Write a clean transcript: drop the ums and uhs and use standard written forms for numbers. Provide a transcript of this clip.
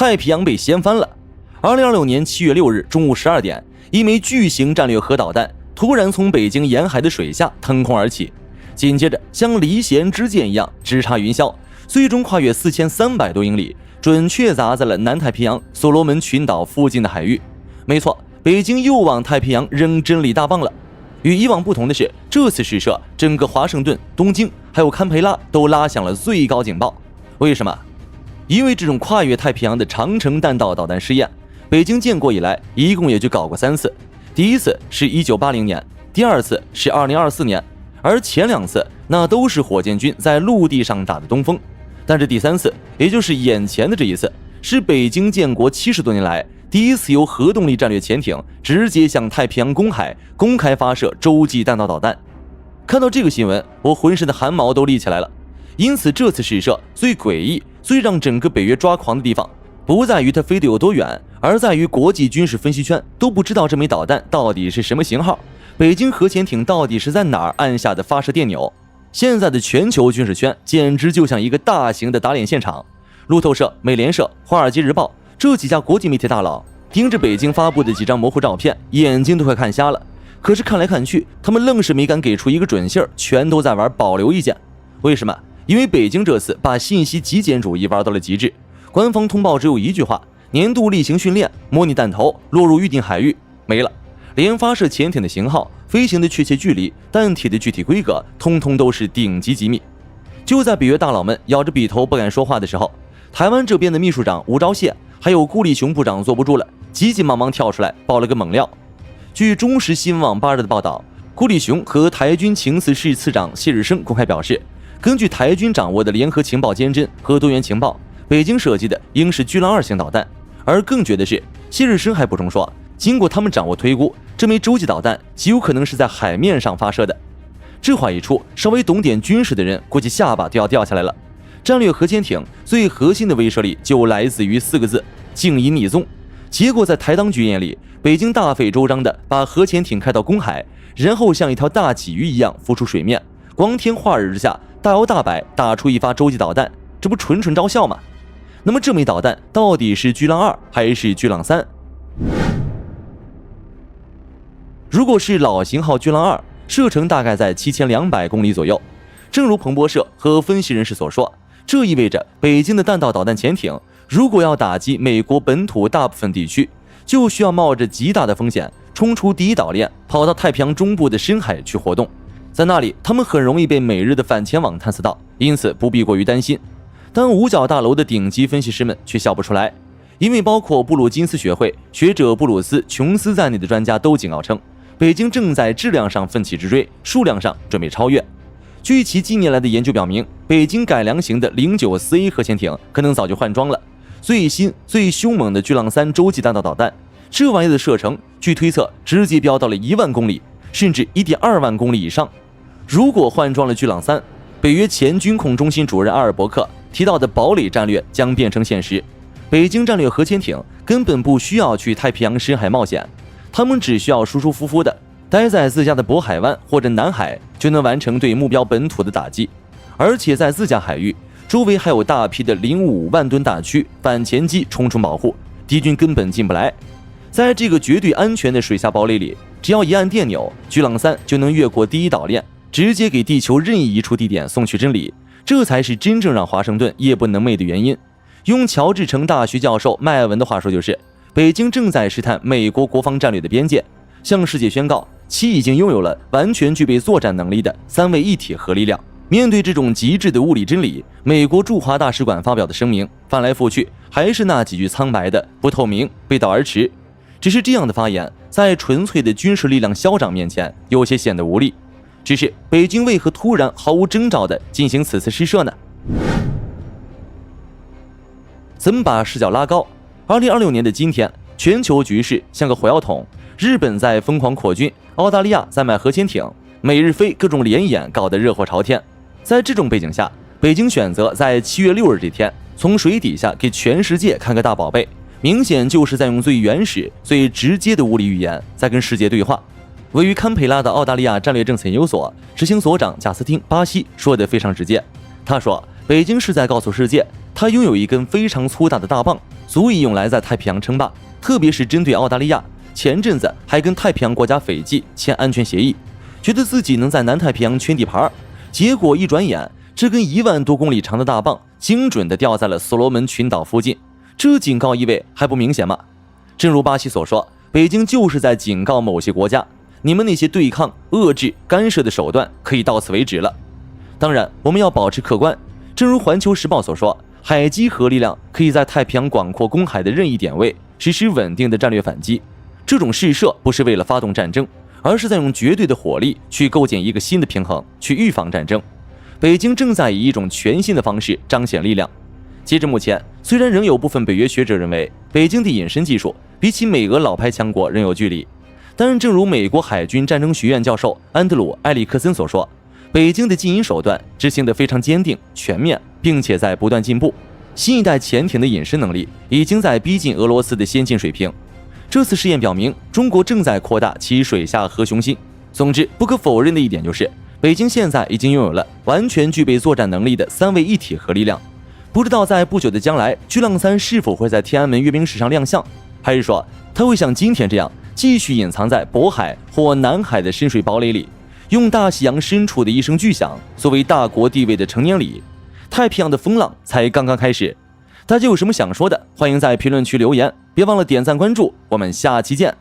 太平洋被掀翻了。2026年7月6日中午12点，一枚巨型战略核导弹突然从北京沿海的水下腾空而起，紧接着像离弦之箭一样直插云霄，最终跨越4300多英里，准确砸在了南太平洋所罗门群岛附近的海域。没错，北京又往太平洋扔真理大棒了。与以往不同的是，这次试射，整个华盛顿、东京还有堪培拉都拉响了最高警报。为什么？因为这种跨越太平洋的长程弹道导弹试验，北京建国以来一共也就搞过3次。第一次是1980年，第二次是2024年，而前2次那都是火箭军在陆地上打的东风。但这第3次，也就是眼前的这一次，是北京建国70多年来第一次由核动力战略潜艇直接向太平洋公海公开发射洲际弹道导弹。看到这个新闻，我浑身的汗毛都立起来了。因此这次试射最诡异、最让整个北约抓狂的地方，不在于它飞得有多远，而在于国际军事分析圈都不知道这枚导弹到底是什么型号，北京核潜艇到底是在哪儿按下的发射电钮。现在的全球军事圈简直就像一个大型的打脸现场。路透社、美联社、华尔街日报这几家国际媒体大佬盯着北京发布的几张模糊照片，眼睛都快看瞎了。可是看来看去，他们愣是没敢给出一个准信儿，全都在玩保留意见。为什么？因为北京这次把信息极简主义玩到了极致，官方通报只有一句话：年度例行训练，模拟弹头落入预定海域，没了。连发射潜艇的型号、飞行的确切距离、弹体的具体规格，通通都是顶级机密。就在北约大佬们咬着笔头不敢说话的时候，台湾这边的秘书长吴钊燮还有顾立雄部长坐不住了，急急忙忙跳出来爆了个猛料。据中时新闻网8日的报道，顾立雄和台军情司室次长谢日升公开表示，根据台军掌握的联合情报监侦和多元情报，北京设计的应是巨浪2型导弹。而更绝的是，谢日升还补充说，经过他们掌握推估，这枚洲际导弹极有可能是在海面上发射的。这话一出，稍微懂点军事的人估计下巴都要掉下来了。战略核潜艇最核心的威慑力就来自于4个字：静音匿踪。结果在台当局眼里，北京大费周章的把核潜艇开到公海，然后像一条大鲫鱼一样浮出水面，光天化日之下大摇大摆打出一发洲际导弹，这不纯纯招笑吗？那么这枚导弹到底是巨浪2还是巨浪3？如果是老型号巨浪2，射程大概在7200公里左右。正如彭博社和分析人士所说，这意味着北京的弹道导弹潜艇如果要打击美国本土大部分地区，就需要冒着极大的风险冲出第一岛链，跑到太平洋中部的深海去活动。在那里他们很容易被美日的反潜网探测到，因此不必过于担心。但五角大楼的顶级分析师们却笑不出来，因为包括布鲁金斯学会学者布鲁斯·琼斯在内的专家都警告称，北京正在质量上奋起直追，数量上准备超越。据其近年来的研究表明，北京改良型的094A 核潜艇可能早就换装了最新最凶猛的巨浪3洲际弹道导弹，这玩意的射程据推测直接飙到了1万公里，甚至1.2万公里以上。如果换装了巨浪3，北约前军控中心主任阿尔伯克提到的堡垒战略将变成现实。北京战略核潜艇根本不需要去太平洋深海冒险，他们只需要舒舒服服的待在自家的渤海湾或者南海，就能完成对目标本土的打击。而且在自家海域周围还有大批的055万吨大驱反潜机重重保护，敌军根本进不来。在这个绝对安全的水下堡垒里，只要一按电钮，巨浪3就能越过第一岛链，直接给地球任意一处地点送去真理。这才是真正让华盛顿夜不能寐的原因。用乔治城大学教授麦艾文的话说，就是北京正在试探美国国防战略的边界，向世界宣告其已经拥有了完全具备作战能力的3位一体核力量。面对这种极致的物理真理，美国驻华大使馆发表的声明翻来覆去还是那几句苍白的不透明、背道而驰。只是这样的发言在纯粹的军事力量消长面前有些显得无力。只是北京为何突然毫无征兆地进行此次试射呢？怎么把视角拉高？2026年的今天，全球局势像个火药桶，日本在疯狂扩军，澳大利亚在卖核潜艇，美日菲各种联演搞得热火朝天。在这种背景下，北京选择在7月6日这天从水底下给全世界看个大宝贝，明显就是在用最原始、最直接的物理语言在跟世界对话。位于堪培拉的澳大利亚战略政策研究所执行所长贾斯汀·巴西说得非常直接，他说，北京是在告诉世界，它拥有一根非常粗大的大棒，足以用来在太平洋称霸，特别是针对澳大利亚。前阵子还跟太平洋国家斐济签安全协议，觉得自己能在南太平洋圈地盘，结果一转眼，这根1万多公里长的大棒精准地掉在了所罗门群岛附近，这警告意味还不明显吗？正如巴西所说，北京就是在警告某些国家，你们那些对抗、遏制、干涉的手段可以到此为止了。当然，我们要保持客观，正如环球时报所说，海基核力量可以在太平洋广阔公海的任意点位实施稳定的战略反击。这种试射不是为了发动战争，而是在用绝对的火力去构建一个新的平衡，去预防战争。北京正在以一种全新的方式彰显力量。截至目前，虽然仍有部分北约学者认为北京的隐身技术比起美俄老牌强国仍有距离，但正如美国海军战争学院教授安德鲁·埃里克森所说，北京的禁隐手段执行得非常坚定、全面，并且在不断进步。新一代潜艇的隐身能力已经在逼近俄罗斯的先进水平。这次试验表明，中国正在扩大其水下核雄心。总之，不可否认的一点就是，北京现在已经拥有了完全具备作战能力的3位一体核力量。不知道在不久的将来，巨浪3是否会在天安门阅兵式上亮相，还是说它会像今天这样继续隐藏在渤海或南海的深水堡垒里，用大西洋深处的一声巨响作为大国地位的成年礼。太平洋的风浪才刚刚开始。大家有什么想说的，欢迎在评论区留言，别忘了点赞关注，我们下期见。